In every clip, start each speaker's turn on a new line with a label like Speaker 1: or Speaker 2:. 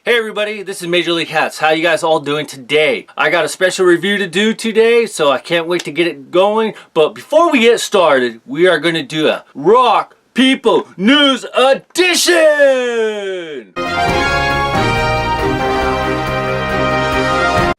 Speaker 1: Hey everybody, this is Major League Hats. How you guys all doing today? I got a special review to do today, so I can't wait to get it going. But before we get started, we are going to do a Rock People News Edition!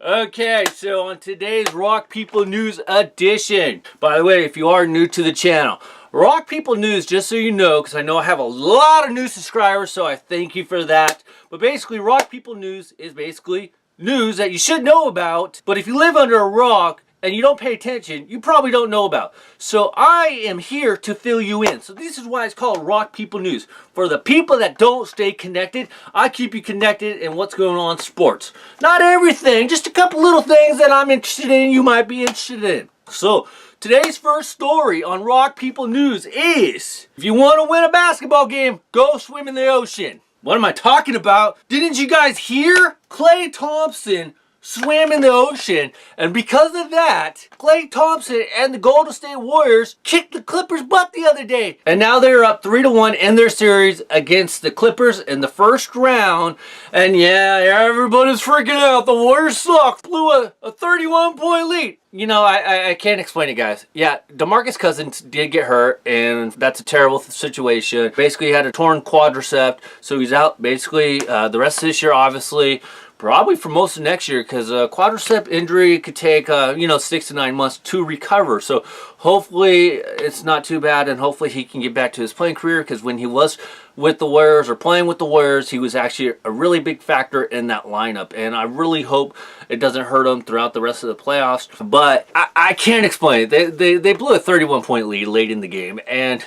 Speaker 1: Okay, so on today's Rock People News Edition, by the way, if you are new to the channel, Rock People News, just so you know, because I know I have a lot of new subscribers, so I thank you for that. But basically, Rock People News is basically news that you should know about, but if you live under a rock and you don't pay attention, you probably don't know about. So I am here to fill you in. So this is why it's called Rock People News. For the people that don't stay connected, I keep you connected in what's going on in sports. Not everything, just a couple little things that I'm interested in, you might be interested in. So today's first story on Rock People News is, if you want to win a basketball game, go swim in the ocean. What am I talking about? Didn't you guys hear? Klay Thompson swam in the ocean, and because of that, Klay Thompson and the Golden State Warriors kicked the Clippers' butt the other day. And now they're up 3-1 in their series against the Clippers in the first round. And yeah, everybody's freaking out. The Warriors suck. Blew a 31-point lead. You know, I can't explain it, guys. Yeah, DeMarcus Cousins did get hurt, and that's a terrible situation. Basically, he had a torn quadricep, so he's out basically the rest of this year, obviously. Probably for most of next year, because a quadricep injury could take, 6 to 9 months to recover. So hopefully it's not too bad, and hopefully he can get back to his playing career, because when he was with the Warriors or playing with the Warriors, he was actually a really big factor in that lineup. And I really hope it doesn't hurt him throughout the rest of the playoffs. But I can't explain it. They blew a 31-point lead late in the game. And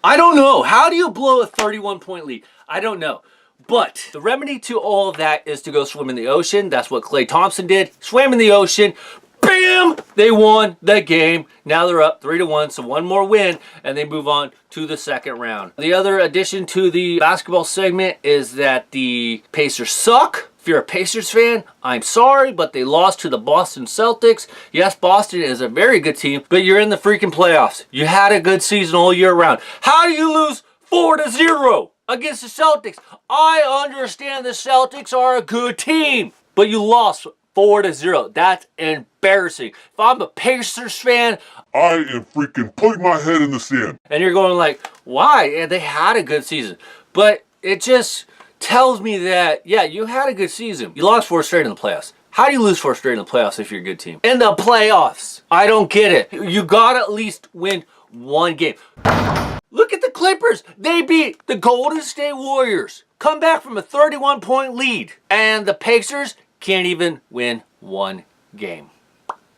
Speaker 1: I don't know. How do you blow a 31-point lead? I don't know. But the remedy to all of that is to go swim in the ocean. That's what Klay Thompson did. Swam in the ocean. Bam! They won the game. Now they're up 3-1, so one more win, and they move on to the second round. The other addition to the basketball segment is that the Pacers suck. If you're a Pacers fan, I'm sorry, but they lost to the Boston Celtics. Yes, Boston is a very good team, but you're in the freaking playoffs. You had a good season all year round. How do you lose 4-0? Against the Celtics? I understand the Celtics are a good team, but you lost 4-0. That's embarrassing. If I'm a Pacers fan,
Speaker 2: I am freaking putting my head in the sand.
Speaker 1: And you're going like, why? Yeah, they had a good season. But it just tells me that, yeah, you had a good season. You lost 4 straight in the playoffs. How do you lose 4 straight in the playoffs if you're a good team? In the playoffs. I don't get it. You gotta at least win one game. Look at the Clippers. They beat the Golden State Warriors. Come back from a 31-point lead. And the Pacers can't even win one game.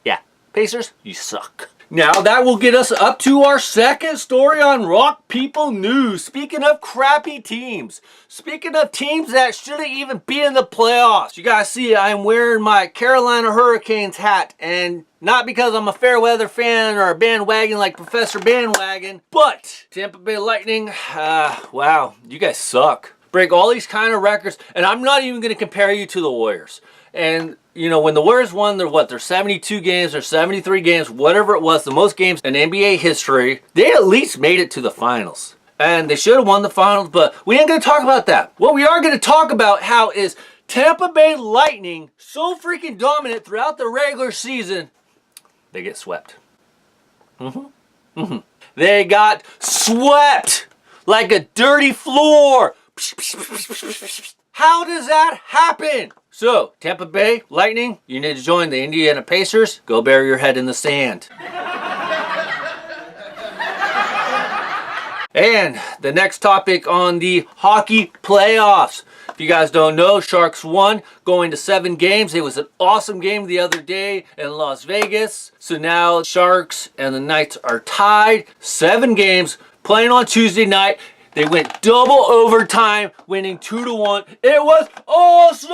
Speaker 1: Yeah, Pacers, you suck. Now that will get us up to our second story on Rock People News. Speaking of crappy teams. Speaking of teams that shouldn't even be in the playoffs. You guys see I'm wearing my Carolina Hurricanes hat. And not because I'm a Fairweather fan or a bandwagon like Professor Bandwagon. But Tampa Bay Lightning, wow, you guys suck. Break all these kind of records. And I'm not even going to compare you to the Warriors. And, you know, when the Warriors won their 72 games or 73 games, whatever it was, the most games in NBA history, they at least made it to the finals. And they should have won the finals, but we ain't going to talk about that. What we are going to talk about how is Tampa Bay Lightning so freaking dominant throughout the regular season, they get swept. They got swept like a dirty floor. How does that happen? So, Tampa Bay Lightning, you need to join the Indiana Pacers. Go bury your head in the sand. And the next topic on the hockey playoffs. If you guys don't know, Sharks won, going to 7 games. It was an awesome game the other day in Las Vegas. So now Sharks and the Knights are tied. 7 games, playing on Tuesday night. They went double overtime, winning 2-1. It was awesome!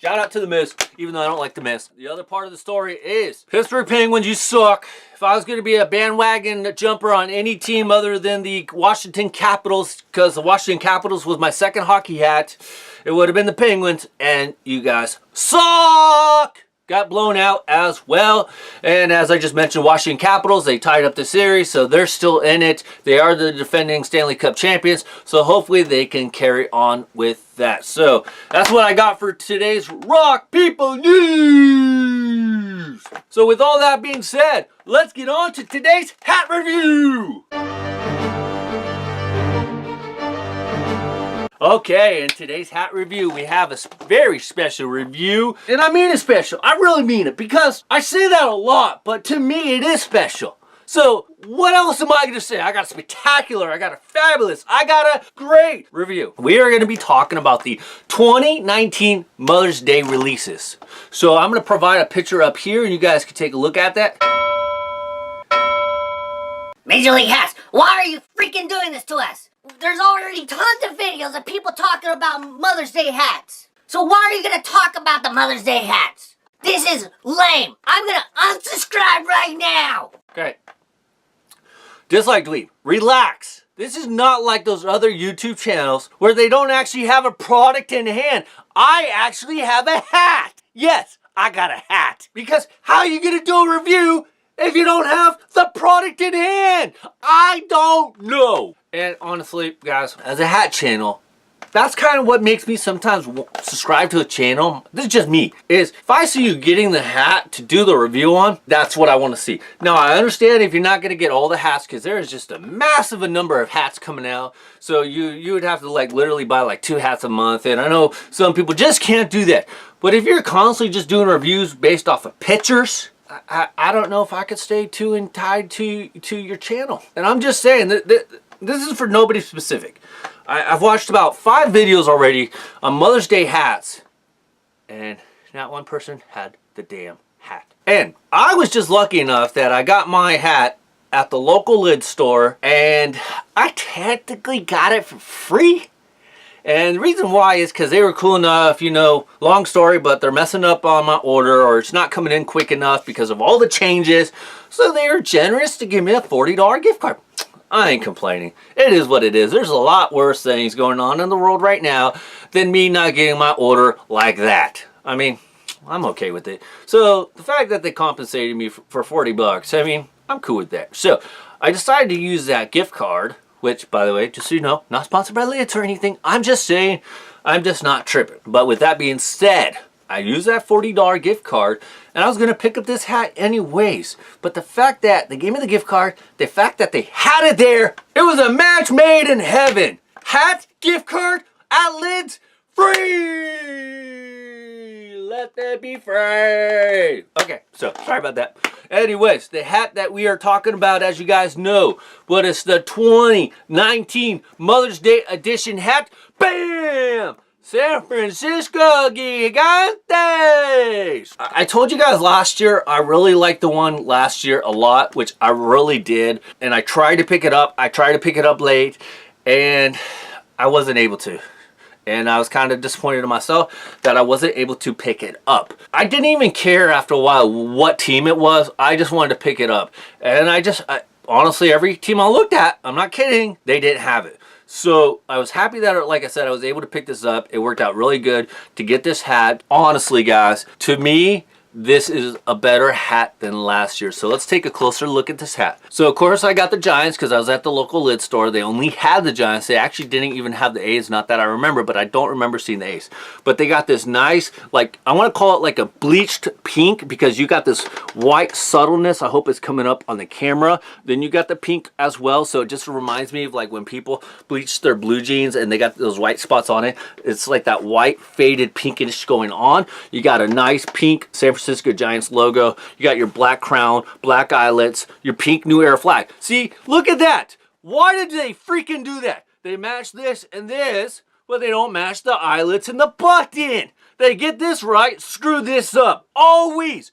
Speaker 1: Shout out to the Miz, even though I don't like the Miz. The other part of the story is, Pittsburgh Penguins, you suck. If I was going to be a bandwagon jumper on any team other than the Washington Capitals, because the Washington Capitals was my second hockey hat, it would have been the Penguins, and you guys suck! got blown out as well. And as I just mentioned, Washington Capitals, they tied up the series, so they're still in it. They are the defending Stanley Cup champions, so hopefully they can carry on with that. So that's what I got for today's Rock People News. So with all that being said, let's get on to today's hat review. Okay, in today's hat review, we have a very special review. And I mean it special. I really mean it, because I say that a lot, but to me it is special. So what else am I going to say? I got a spectacular, I got a fabulous, I got a great review. We are going to be talking about the 2019 Mother's Day releases. So I'm going to provide a picture up here and you guys can take a look at that.
Speaker 3: Major League Hats, why are you freaking doing this to us? There's already tons of videos of people talking about Mother's Day hats. So why are you gonna talk about the Mother's Day hats? This is lame. I'm gonna unsubscribe right now.
Speaker 1: Okay. Dislike, delete. Relax. This is not like those other YouTube channels where they don't actually have a product in hand. I actually have a hat. Yes, I got a hat. Because how are you gonna do a review if you don't have the product in hand? I don't know. And honestly, guys, as a hat channel, that's kind of what makes me sometimes subscribe to a channel. This is just me. Is if I see you getting the hat to do the review on, that's what I want to see. Now, I understand if you're not going to get all the hats because there is just a massive number of hats coming out. So you would have to like literally buy like 2 hats a month. And I know some people just can't do that. But if you're constantly just doing reviews based off of pictures, I don't know if I could stay tied to your channel. And I'm just saying that this is for nobody specific. I've watched about 5 videos already on Mother's Day hats, and not one person had the damn hat. And I was just lucky enough that I got my hat at the local lid store, and I technically got it for free. And the reason why is because they were cool enough, you know, long story, but they're messing up on my order, or it's not coming in quick enough because of all the changes. So they were generous to give me a $40 gift card. I ain't complaining. It is what it is. There's a lot worse things going on in the world right now than me not getting my order like that. I mean, I'm okay with it. So the fact that they compensated me for 40 bucks, I mean, I'm cool with that. So I decided to use that gift card, which, by the way, just so you know, not sponsored by Lids or anything. I'm just saying, I'm just not tripping. But with that being said, I used that $40 gift card, and I was going to pick up this hat anyways. But the fact that they gave me the gift card, the fact that they had it there, it was a match made in heaven. Hat, gift card, at Lids, free! Let that be free! Okay, so sorry about that. Anyways, the hat that we are talking about, as you guys know, what is the 2019 Mother's Day edition hat? Bam! San Francisco Gigantes! I told you guys last year, I really liked the one last year a lot, which I really did. And I tried to pick it up. I tried to pick it up late, and I wasn't able to. And I was kind of disappointed in myself that I wasn't able to pick it up. I didn't even care after a while what team it was. I just wanted to pick it up. And honestly, every team I looked at, I'm not kidding, they didn't have it. So I was happy that, like I said, I was able to pick this up. It worked out really good to get this hat. Honestly, guys, to me, this is a better hat than last year. So let's take a closer look at this hat. So of course I got the Giants because I was at the local lid store. They only had the Giants. They actually didn't even have the A's. Not that I remember, but I don't remember seeing the A's. But they got this nice, like, I want to call it like a bleached pink, because you got this white subtleness. I hope it's coming up on the camera. Then you got the pink as well. So it just reminds me of like when people bleach their blue jeans and they got those white spots on it. It's like that white faded pinkish going on. You got a nice pink San Francisco Giants logo. You got your black crown, black eyelets, your pink New Era flag. See, look at that. Why did they freaking do that? They match this and this, but they don't match the eyelets and the button. They get this right, screw this up. Always.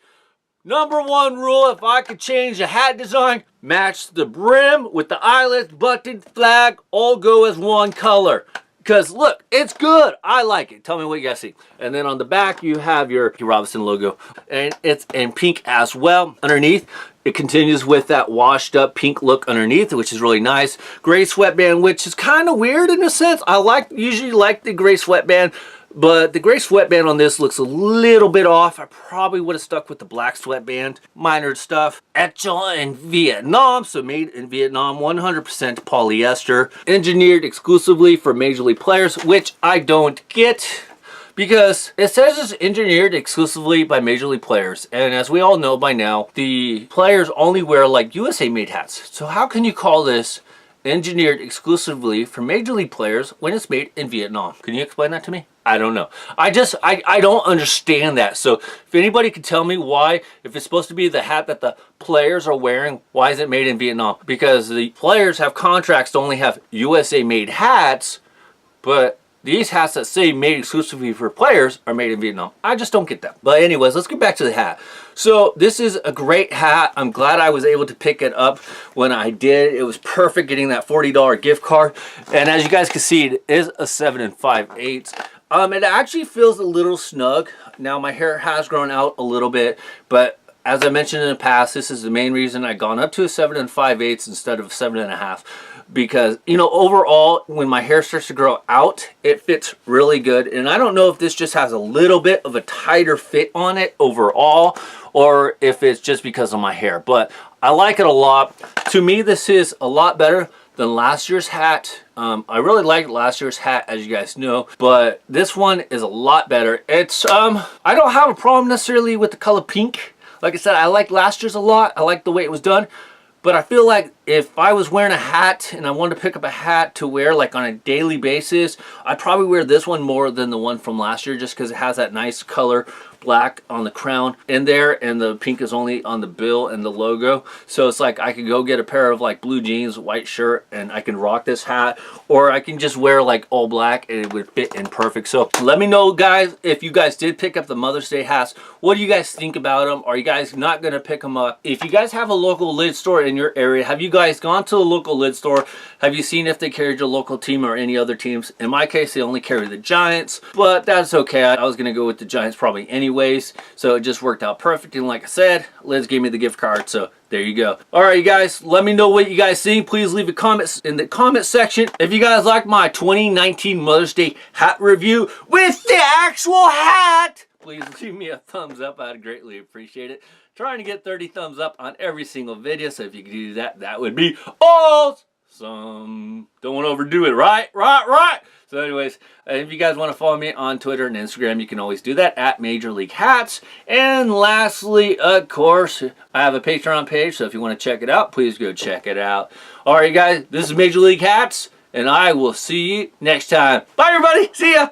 Speaker 1: Number 1 rule, if I could change the hat design, match the brim with the eyelets, button, flag, all go as one color. Because look, it's good. I like it. Tell me what you guys see. And then on the back, you have your Robinson logo. And it's in pink as well. Underneath, it continues with that washed up pink look underneath, which is really nice. Gray sweatband, which is kind of weird in a sense. I usually like the gray sweatband But the gray sweatband on this looks a little bit off. I probably would have stuck with the black sweatband. Minor stuff. Etchel in Vietnam, so made in Vietnam, 100% polyester. Engineered exclusively for Major League players, which I don't get. Because it says it's engineered exclusively by Major League players. And as we all know by now, the players only wear like USA made hats. So how can you call this engineered exclusively for Major League players when it's made in Vietnam? Can you explain that to me? I don't know. I don't understand that. So if anybody could tell me why, if it's supposed to be the hat that the players are wearing, why is it made in Vietnam? Because the players have contracts to only have USA made hats, but these hats that say made exclusively for players are made in Vietnam. I just don't get that. But anyways, let's get back to the hat. So this is a great hat. I'm glad I was able to pick it up when I did. It was perfect getting that $40 gift card. And as you guys can see, it is a 7 5/8. It actually feels a little snug. Now my hair has grown out a little bit, but as I mentioned in the past, this is the main reason I've gone up to a 7 5/8 instead of 7 1/2. Because, you know, overall, when my hair starts to grow out, it fits really good. And I don't know if this just has a little bit of a tighter fit on it overall, or if it's just because of my hair. But I like it a lot. To me, this is a lot better than last year's hat. I really liked last year's hat, as you guys know, but this one is a lot better. It's, I don't have a problem necessarily with the color pink. Like I said, I like last year's a lot. I like the way it was done. But I feel like if I was wearing a hat and I wanted to pick up a hat to wear like on a daily basis, I'd probably wear this one more than the one from last year, just because it has that nice color black on the crown in there, and the pink is only on the bill and the logo. So it's like I could go get a pair of like blue jeans, white shirt, and I can rock this hat, or I can just wear like all black and it would fit in perfect. So let me know, guys, if you guys did pick up the Mother's Day hats. What do you guys think about them? Are you guys not gonna pick them up? If you guys have a local lid store in your area, have you guys gone to the local lid store? Have you seen if they carried your local team or any other teams? In my case, they only carry the Giants, but that's okay. I was gonna go with the Giants probably anyways, so it just worked out perfect. And like I said, Liz gave me the gift card, so there you go. All right, you guys, let me know what you guys think. Please leave a comment in the comment section. If you guys like my 2019 Mother's Day hat review with the actual hat, please leave me a thumbs up. I'd greatly appreciate it. Trying to get 30 thumbs up on every single video, so if you could do that, that would be awesome. Don't want to overdo it, right? So anyways, if you guys want to follow me on Twitter and Instagram, you can always do that at Major League Hats. And lastly, of course, I have a Patreon page, so if you want to check it out, please go check it out. All right, guys, this is Major League Hats, and I will see you next time. Bye, everybody. See ya.